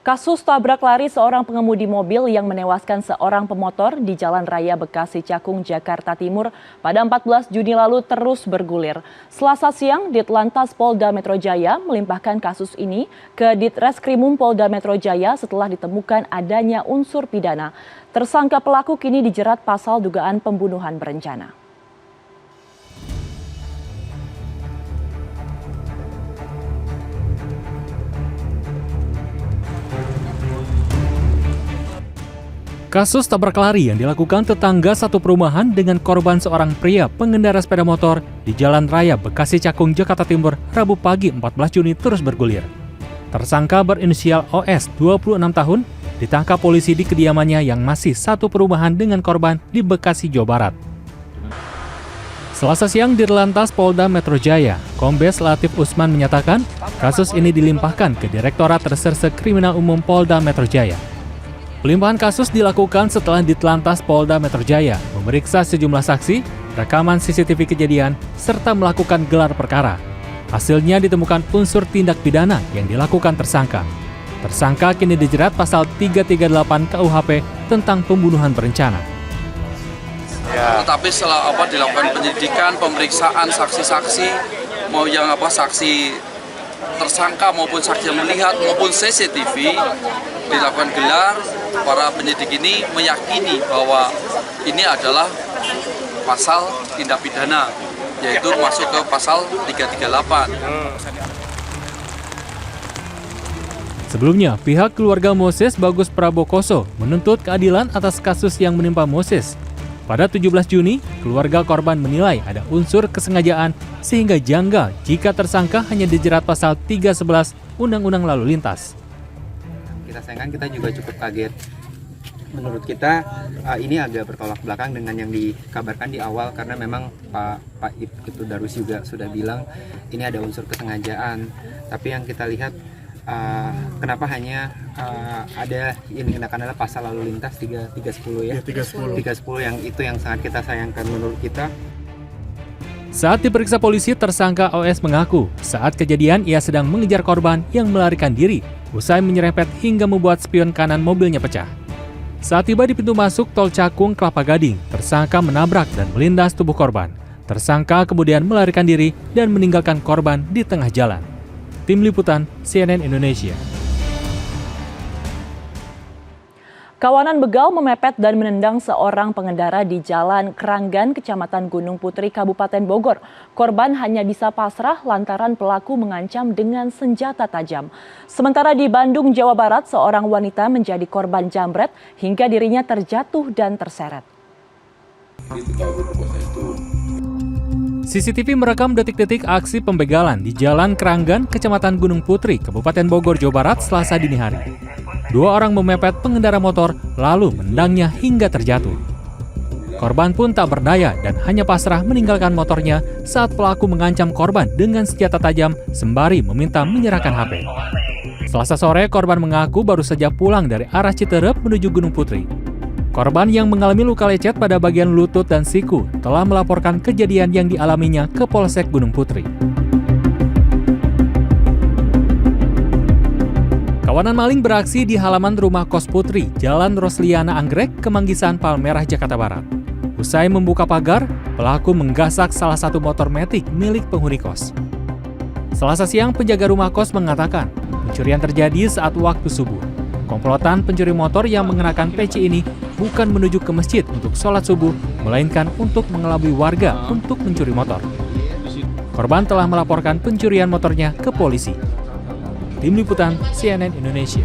Kasus tabrak lari seorang pengemudi mobil yang menewaskan seorang pemotor di Jalan Raya Bekasi Cakung, Jakarta Timur pada 14 Juni lalu terus bergulir. Selasa siang, Ditlantas Polda Metro Jaya melimpahkan kasus ini ke Ditreskrimum Polda Metro Jaya setelah ditemukan adanya unsur pidana. Tersangka pelaku kini dijerat pasal dugaan pembunuhan berencana. Kasus tabrak lari yang dilakukan tetangga satu perumahan dengan korban seorang pria pengendara sepeda motor di Jalan Raya Bekasi Cakung, Jakarta Timur, Rabu pagi 14 Juni terus bergulir. Tersangka berinisial OS, 26 tahun, ditangkap polisi di kediamannya yang masih satu perumahan dengan korban di Bekasi, Jawa Barat. Selasa siang, Ditlantas Polda Metro Jaya, Kombes Latif Usman menyatakan kasus ini dilimpahkan ke Direktorat Reserse Kriminal Umum Polda Metro Jaya. Pelimpahan kasus dilakukan setelah Ditlantas Polda Metro Jaya memeriksa sejumlah saksi, rekaman CCTV kejadian, serta melakukan gelar perkara. Hasilnya ditemukan unsur tindak pidana yang dilakukan tersangka. Tersangka kini dijerat pasal 338 KUHP tentang pembunuhan berencana. Tetapi setelah dilakukan penyidikan, pemeriksaan saksi-saksi, mau yang saksi tersangka maupun saksi yang melihat maupun CCTV, dilakukan gelar, para penyidik ini meyakini bahwa ini adalah pasal tindak pidana, yaitu masuk ke pasal 338. Sebelumnya, pihak keluarga Moses Bagus Prabokoso menuntut keadilan atas kasus yang menimpa Moses. Pada 17 Juni, keluarga korban menilai ada unsur kesengajaan sehingga janggal jika tersangka hanya dijerat pasal 311 Undang-Undang Lalu Lintas. Kita sayangkan, kita juga cukup kaget. Menurut kita ini agak bertolak belakang dengan yang dikabarkan di awal, karena memang Pak Ibtu Darwis juga sudah bilang ini ada unsur kesengajaan. Tapi yang kita lihat kenapa hanya ada yang dikenakan adalah pasal lalu lintas 310 ya. 310 yang itu yang sangat kita sayangkan menurut kita. Saat diperiksa polisi, tersangka OS mengaku saat kejadian ia sedang mengejar korban yang melarikan diri usai menyerempet hingga membuat spion kanan mobilnya pecah. Saat tiba di pintu masuk tol Cakung Kelapa Gading, tersangka menabrak dan melindas tubuh korban. Tersangka kemudian melarikan diri dan meninggalkan korban di tengah jalan. Tim Liputan CNN Indonesia. Kawanan begal memepet dan menendang seorang pengendara di Jalan Kranggan, Kecamatan Gunung Putri, Kabupaten Bogor. Korban hanya bisa pasrah lantaran pelaku mengancam dengan senjata tajam. Sementara di Bandung, Jawa Barat, seorang wanita menjadi korban jambret hingga dirinya terjatuh dan terseret. CCTV merekam detik-detik aksi pembegalan di Jalan Kranggan, Kecamatan Gunung Putri, Kabupaten Bogor, Jawa Barat, Selasa dini hari. Dua orang memepet pengendara motor lalu menendangnya hingga terjatuh. Korban pun tak berdaya dan hanya pasrah meninggalkan motornya saat pelaku mengancam korban dengan senjata tajam sembari meminta menyerahkan HP. Selasa sore, korban mengaku baru saja pulang dari arah Citerep menuju Gunung Putri. Korban yang mengalami luka lecet pada bagian lutut dan siku telah melaporkan kejadian yang dialaminya ke Polsek Gunung Putri. Kawanan maling beraksi di halaman rumah kos Putri, Jalan Rosliana Anggrek, Kemanggisan, Palmerah, Jakarta Barat. Usai membuka pagar, pelaku menggasak salah satu motor metik milik penghuni kos. Selasa siang, penjaga rumah kos mengatakan pencurian terjadi saat waktu subuh. Komplotan pencuri motor yang mengenakan peci ini bukan menuju ke masjid untuk sholat subuh, melainkan untuk mengelabui warga untuk mencuri motor. Korban telah melaporkan pencurian motornya ke polisi. Tim Liputan CNN Indonesia.